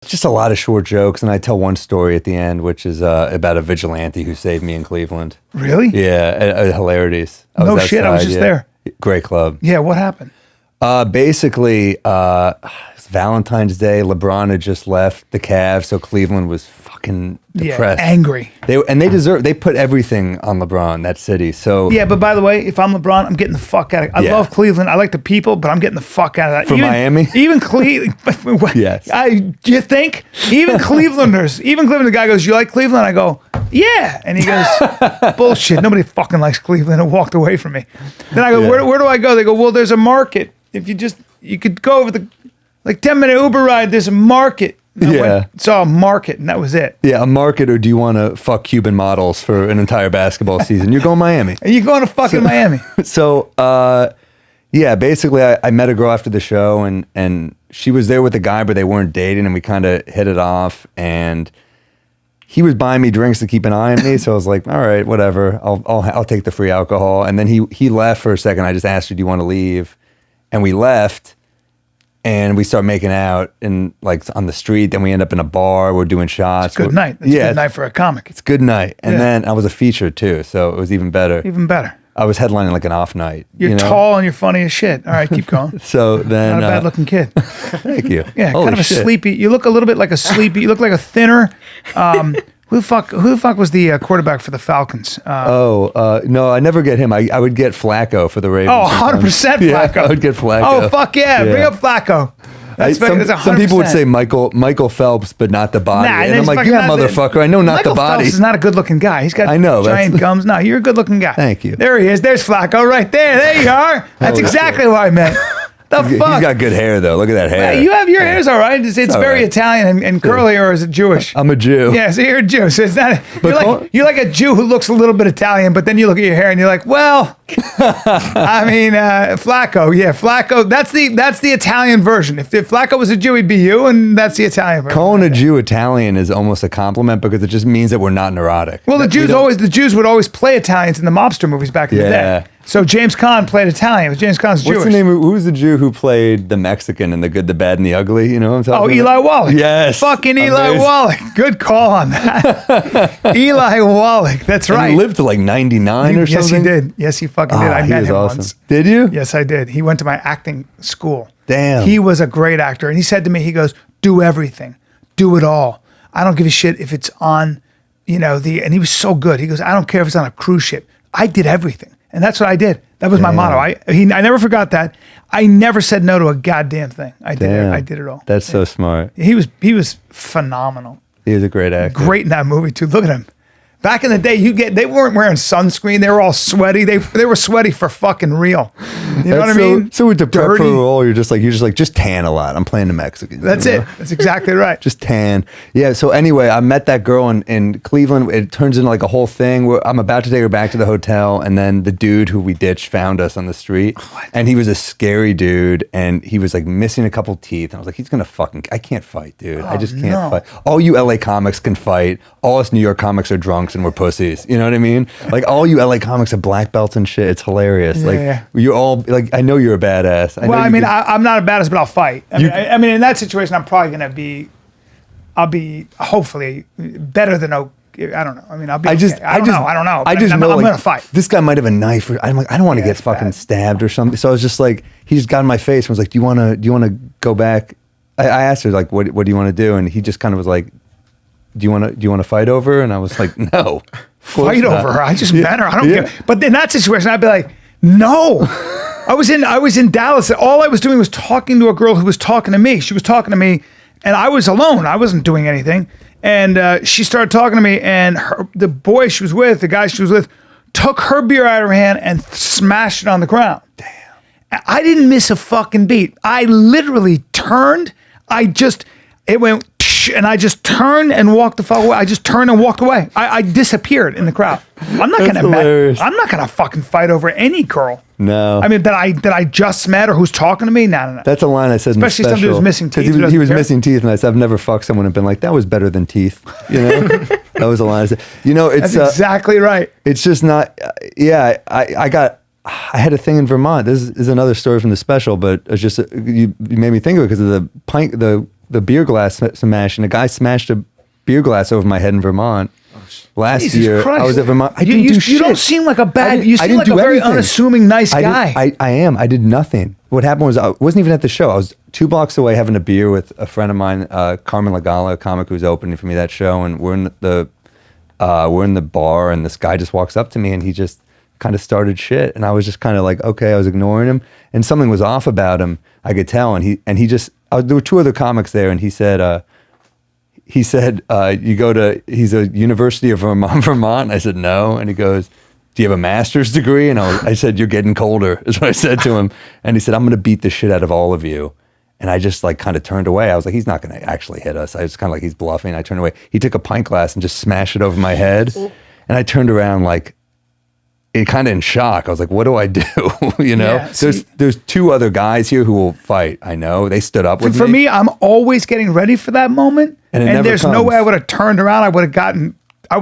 just a lot of short jokes, and I tell one story at the end, which is about a vigilante who saved me in Cleveland. Really? Yeah, at Hilarities. No shit, I was just there. Great club. Yeah, what happened? Basically, it's Valentine's Day. LeBron had just left the Cavs, so Cleveland was fucking depressed. Yeah, angry. They put everything on LeBron, that city. So yeah, but by the way, if I'm LeBron, I'm getting the fuck out of it. I love Cleveland. I like the people, but I'm getting the fuck out of that. From Miami? Even Cleveland. Yes. You think? Even Clevelanders. Even Cleveland, the guy goes, "You like Cleveland?" I go, "Yeah." And he goes, "Bullshit. Nobody fucking likes Cleveland," and walked away from me. Then I go, where do I go? They go, "Well, there's a market. If you could go over the 10-minute Uber ride, there's a market." Saw a market, and that was it. Yeah, a market, or do you want to fuck Cuban models for an entire basketball season? You're going Miami. Are you going to fucking Miami? So, basically, I met a girl after the show, and she was there with a guy, but they weren't dating, and we kind of hit it off, and he was buying me drinks to keep an eye on me, so I was like, all right, whatever, I'll take the free alcohol. And then he left for a second. I just asked her, do you want to leave? And we left. And we start making out on the street. Then we end up in a bar. We're doing shots. It's a good night. It's a good night for a comic. It's a good night. And then I was a feature too, so it was even better. Even better. I was headlining like an off night. You're tall and you're funny as shit. All right, keep going. So then, not a bad looking kid. Thank you. Yeah, Holy kind of a shit. sleepy. You look a little bit like a sleepy. You look like a thinner. Who the fuck was the quarterback for the Falcons? No, I never get him. I would get Flacco for the Ravens. Oh, 100% Flacco. Yeah, I would get Flacco. Oh, fuck yeah. Bring up Flacco. Some people would say Michael Phelps, but not the body. And I'm like, yeah, motherfucker, I know not the body. Michael Phelps is not a good-looking guy. He's got giant gums. No, you're a good-looking guy. Thank you. There he is. There's Flacco right there. There you are. That's exactly what I meant. The fuck? He's got good hair, though. Look at that hair. You have your hair's all right. It's very Italian and curly, or is it Jewish? I'm a Jew. Yeah, so you're a Jew. So it's not. You're like a Jew who looks a little bit Italian, but then you look at your hair and you're like, well, I mean, Flacco. Yeah, Flacco. That's the Italian version. If Flacco was a Jew, he'd be you, and that's the Italian version. Calling a Jew Italian is almost a compliment because it just means that we're not neurotic. Well, the Jews would always play Italians in the mobster movies back in the day. So James Caan played Italian. James Caan's Jewish. What's the name? Who's the Jew who played the Mexican in The Good, the Bad, and the Ugly? You know what I'm talking about? Eli Wallach. Yes. Fucking Eli Wallach. Good call on that. Eli Wallach. That's right. He lived to like 99 or something? Yes, he did. Yes, he fucking did. I met him once. Did you? Yes, I did. He went to my acting school. Damn. He was a great actor. And he said to me, he goes, do everything. Do it all. I don't give a shit if it's on, and he was so good. He goes, I don't care if it's on a cruise ship. I did everything. And that's what I did. That was my motto. I never forgot that. I never said no to a goddamn thing. I did it all. That's so smart. He was phenomenal. He was a great actor. Great in that movie too. Look at him. Back in the day, they weren't wearing sunscreen. They were all sweaty. They were sweaty for fucking real. You know what I mean? So with the prep for a role, you're just like just tan a lot. I'm playing the Mexican. That's it. That's exactly right. Just tan. Yeah. So anyway, I met that girl in Cleveland. It turns into like a whole thing where I'm about to take her back to the hotel, and then the dude who we ditched found us on the street, and he was a scary dude, and he was like missing a couple teeth. And I was like, he's gonna I can't fight, dude. I just can't fight. All you LA comics can fight. All us New York comics are drunks and we're pussies. You know what I mean? Like all you LA comics have black belts and shit. It's hilarious. You're all like, I know you're a badass. I'm not a badass, but I'll fight. I mean, in that situation, I'm probably gonna I'll be hopefully better than I don't know. I mean, I'll be. I don't know. I'm gonna fight. This guy might have a knife. I'm like, I don't want to get fucking stabbed or something. So I was just like, he just got in my face and was like, do you want to go back? I asked her like, what do you want to do? And he just kind of was like, do you want to fight over her? And I was like, no. Fight over her? I just met her. I don't care. But in that situation, I'd be like, no. I was in Dallas. All I was doing was talking to a girl who was talking to me. She was talking to me, and I was alone. I wasn't doing anything. And she started talking to me, and the boy she was with, the guy she was with, took her beer out of her hand and smashed it on the ground. Damn. I didn't miss a fucking beat. I literally turned. It went, and I just turned and walked the fuck away. I just turned and walked away. I disappeared in the crowd. I'm not gonna fucking fight over any girl. No. I mean, that I just met or who's talking to me? No. That's a line I said in the special. Especially somebody who's missing teeth. He was missing teeth, and I said, I've never fucked someone and been like, that was better than teeth. You know? That was a line I said. It's... That's exactly right. It's just not... I had a thing in Vermont. This is another story from the special, but it's just... You made me think of it because of the the beer glass smash, and a guy smashed a beer glass over my head in Vermont. Last Jesus year, Christ. I was at Vermont. I You, didn't you, do shit. you don't seem like a bad. You I seem didn't like a do very anything. unassuming, nice guy. I am. I did nothing. What happened was I wasn't even at the show. I was 2 blocks away having a beer with a friend of mine, Carmen Lagala, a comic who's opening for me that show, and we're in the bar, and this guy just walks up to me, and he just kind of started shit, and I was just kind of like, okay, I was ignoring him, and something was off about him. I could tell, and he just. There were 2 other comics there, and he said. He's a University of Vermont. I said, no. And he goes, do you have a master's degree? And I said, you're getting colder, is what I said to him. And he said, I'm going to beat the shit out of all of you. And I just like kind of turned away. I was like, he's not going to actually hit us. I was kind of like, he's bluffing. I turned away. He took a pint glass and just smashed it over my head. And I turned around like, kind of in shock. I was like, what do I do? You know, Yeah, there's 2 other guys here who will fight. I know they stood up with me. For me, I'm always getting ready for that moment, And it and never there's no comes. way I would have turned around. I would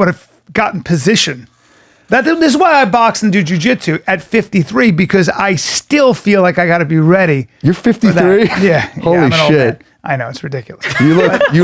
have gotten position. This is why I box and do jujitsu at 53, because I still feel like I got to be ready. You're 53? Yeah. Holy I'm an old shit. man. I know, it's ridiculous. You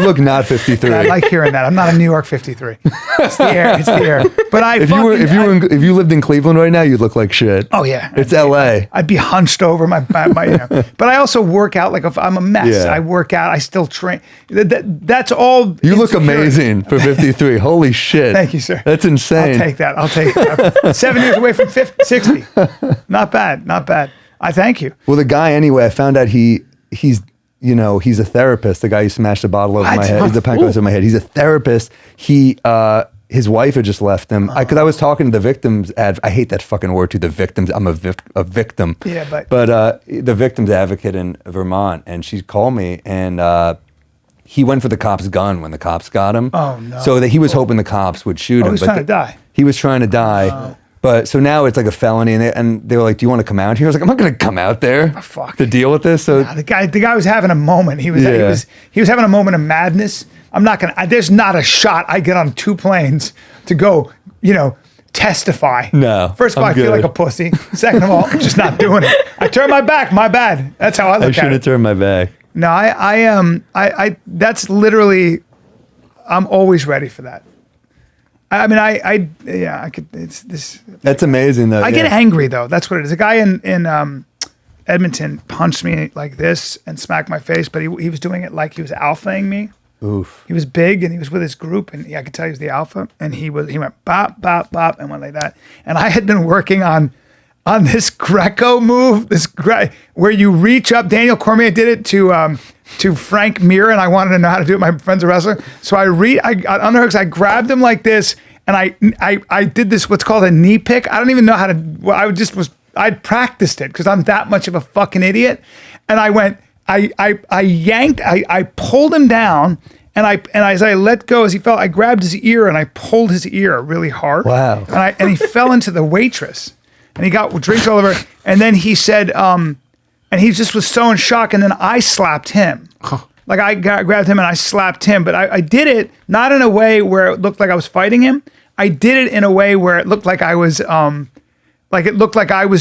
look not 53. I like hearing that. I'm not a New York 53. It's the air. It's the air. But If you lived in Cleveland right now, you'd look like shit. Oh yeah, It's LA. I'd be hunched over my But I also work out like if I'm a mess. Yeah. I work out. I still train. That's all. You look insecurity. amazing for 53. Holy shit. Thank you, sir. That's insane. I'll take that. I'll take that. 7 years away from 60. Not bad. Not bad. I thank you. Well, the guy anyway, I found out he's a therapist. The guy who smashed a bottle over my head. He's the pint glass over my head. He's a therapist. His wife had just left him. Because I was talking to the victims I hate that fucking word too. The victims. I'm a victim. Yeah, but the victims advocate in Vermont, and she called me, and he went for the cop's gun when the cops got him. Oh no! So that he was hoping the cops would shoot him. He was trying to die. He was trying to die. Oh. But so now it's like a felony, and they were like, "Do you want to come out here?" I was like, "I'm not going to come out there to deal with this." So the guy was having a moment. He was having a moment of madness. I'm not gonna. There's not a shot I get on 2 planes to go. Testify. No. First of all, I feel like a pussy. Second of all, I'm just not doing it. I turn my back. My bad. That's how I look I at should have it. turned my back. No, I that's literally. I'm always ready for that. I mean, I could. It's this. That's amazing, though. I get angry though. That's what it is. A guy in Edmonton punched me like this and smacked my face, but he was doing it like he was alphaing me. Oof. He was big and he was with his group, and I could tell he was the alpha. And he went bop bop bop and went like that. And I had been working on this Greco move, where you reach up. Daniel Cormier did it to Frank Mir, and I wanted to know how to do it. My friend's a wrestler, so I got underhooks. I grabbed him like this, and I did this what's called a knee pick. I don't even know how to. Well, I'd practiced it because I'm that much of a fucking idiot. And I went. I yanked. I pulled him down, and as I let go, as he fell, I grabbed his ear and I pulled his ear really hard. Wow. And he fell into the waitress, and he got drinks all over. And then he said. And he just was so in shock, and then I slapped him. Like I grabbed him and I slapped him, but I did it not in a way where it looked like I was fighting him. I did it in a way where it looked like I was,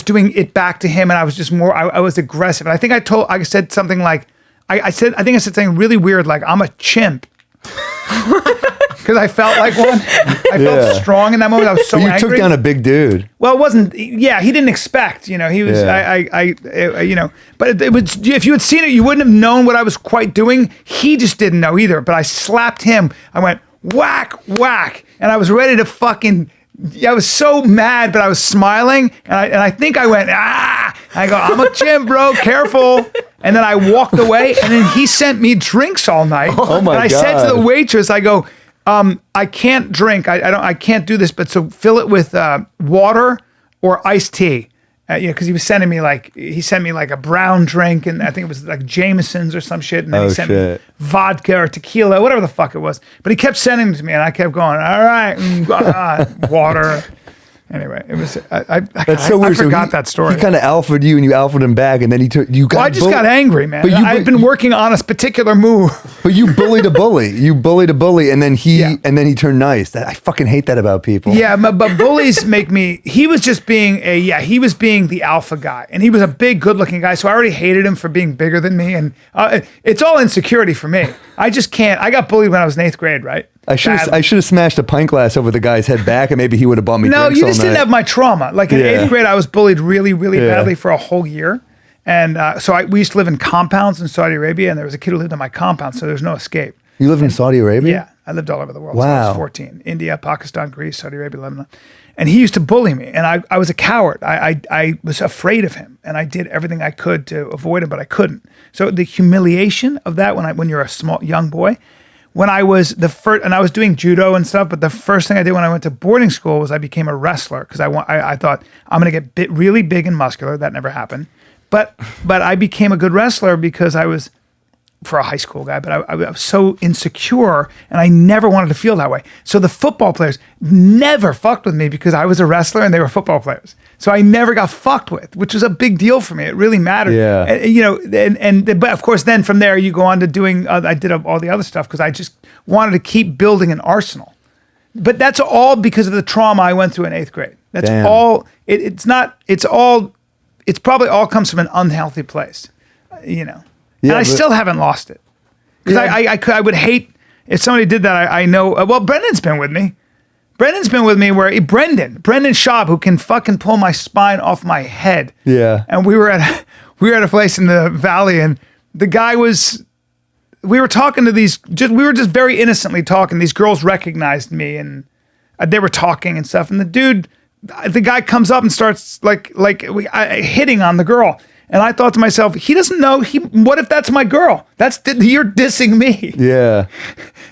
doing it back to him, and I was just more. I was aggressive, and I think I said something like, I said something really weird, like I'm a chimp. Because I felt like one. I felt strong in that moment. I was so angry. You took down a big dude. Well, it wasn't. Yeah, he didn't expect. He was. Yeah. But it was. If you had seen it, you wouldn't have known what I was quite doing. He just didn't know either. But I slapped him. I went whack, whack, and I was ready to fucking. I was so mad, but I was smiling, and I think I went ah. I go, I'm a chimp, bro. Careful. And then I walked away, and then he sent me drinks all night. Oh my And I said to God. the waitress, I go. I can't drink. I can't do this. But so fill it with water or iced tea. Because he sent me like a brown drink, and I think it was like Jameson's or some shit. And then he sent me vodka or tequila, whatever the fuck it was. But he kept sending them to me, and I kept going, all right, water. Anyway, it was I That's so weird. I forgot that story. He kind of alphaed you, and you alphaed him back, and then you got. Well, I just got angry, man. But I've been working on a particular move. But you bullied a bully. You bullied a bully, and then he turned nice. I fucking hate that about people. Yeah, but bullies make me. He was just being he was being the alpha guy, and he was a big, good-looking guy. So I already hated him for being bigger than me, and it's all insecurity for me. I just can't. I got bullied when I was in 8th grade, right? I should have smashed a pint glass over the guy's head back, and maybe he would have bought me. No, drinks you just all didn't night. have my trauma. Like in 8th grade, I was bullied really, really badly for a whole year. And we used to live in compounds in Saudi Arabia, and there was a kid who lived in my compound, so there's no escape. You lived in Saudi Arabia? Yeah, I lived all over the world. Wow. Since I was 14. India, Pakistan, Greece, Saudi Arabia, Lebanon. And he used to bully me, and I was a coward. I was afraid of him, and I did everything I could to avoid him, but I couldn't. So the humiliation of that when you're a young boy, when I was and I was doing judo and stuff, but the first thing I did when I went to boarding school was I became a wrestler because I thought I'm going to get really big and muscular. That never happened. But I became a good wrestler because I was, for a high school guy, but I was so insecure and I never wanted to feel that way. So the football players never fucked with me because I was a wrestler and they were football players. So I never got fucked with, which was a big deal for me. It really mattered. Yeah. But of course, then from there you go on to doing, I did all the other stuff because I just wanted to keep building an arsenal. But that's all because of the trauma I went through in 8th grade. That's all, it's probably all comes from an unhealthy place, Yeah, and I still haven't lost it. Because I would hate if somebody did that. I know. Well, Brendan's been with me. Brendan Schaub, who can fucking pull my spine off my head. Yeah. And we were at a place in the valley, and the guy was. We were talking to we were just very innocently talking. These girls recognized me, and they were talking and stuff. And the guy comes up and starts hitting on the girl. And I thought to myself, he doesn't know. What if that's my girl? You're dissing me. Yeah.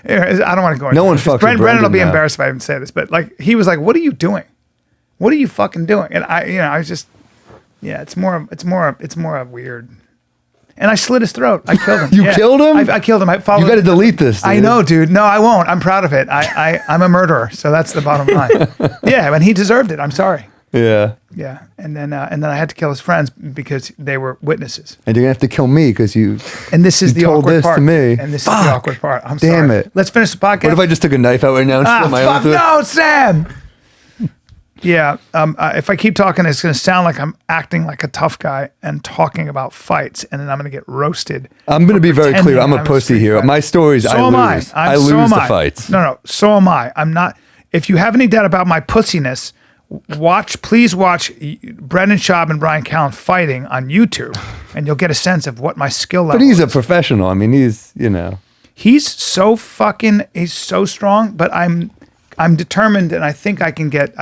I don't want to go into No one this. fucks with Brendan will be now. embarrassed if I even say this, but he was like, "What are you doing? What are you fucking doing?" And I was just, it's more weird. And I slit his throat. I killed him. You killed him? I killed him. I followed. You got to delete this, dude. I know, dude. No, I won't. I'm proud of it. I'm a murderer, so that's the bottom line. Yeah, and he deserved it. I'm sorry. Yeah. Yeah, and then I had to kill his friends because they were witnesses. And you're gonna have to kill me because you. And this is the told awkward this part. to me. And this is the awkward part. I'm Damn sorry. it. Let's finish the podcast. What if I just took a knife out right now and slit my own throat? No, Sam. Yeah. If I keep talking, it's gonna sound like I'm acting like a tough guy and talking about fights, and then I'm gonna get roasted. I'm gonna be very clear. I'm a pussy street here. fighter. My stories, I lose. I lose the fights. No. So am I. I'm not. If you have any doubt about my pussiness, please watch Brendan Schaub and Bryan Callen fighting on YouTube, and you'll get a sense of what my skill level is. But he's a professional. I mean, he's so strong, but I'm determined, and I think I can get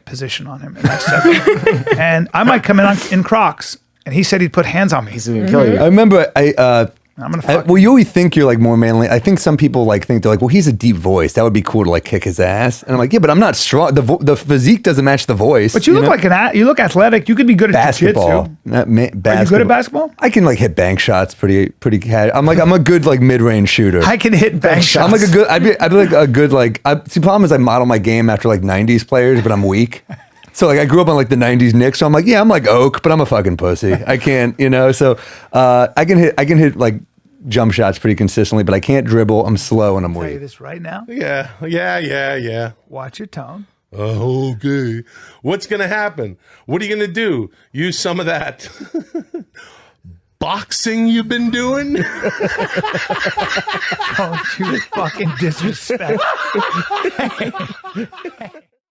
position on him. And I might come in Crocs, and he said he'd put hands on me. He's gonna kill you. I remember I'm gonna fuck. well, you always think you're more manly. I think some people think they're well, he's a deep voice. That would be cool to kick his ass. And I'm like, yeah, but I'm not strong. The physique doesn't match the voice. But you look you look athletic. You could be good at basketball. jiu-jitsu. Are you good at basketball? I can hit bank shots pretty. I'm a good mid-range shooter. I can hit bank shots. I'm a good. I'd be a good see, the problem is I model my game after 90s players, but I'm weak. So I grew up on the 90s Knicks, so I'm I'm like Oak, but I'm a fucking pussy. I can't, so I can hit jump shots pretty consistently, but I can't dribble. I'm slow and I'm I'll tell you weak. this right now. Yeah. Watch your tone. Okay. What's going to happen? What are you going to do? Use some of that boxing you've been doing? Don't you fucking disrespect.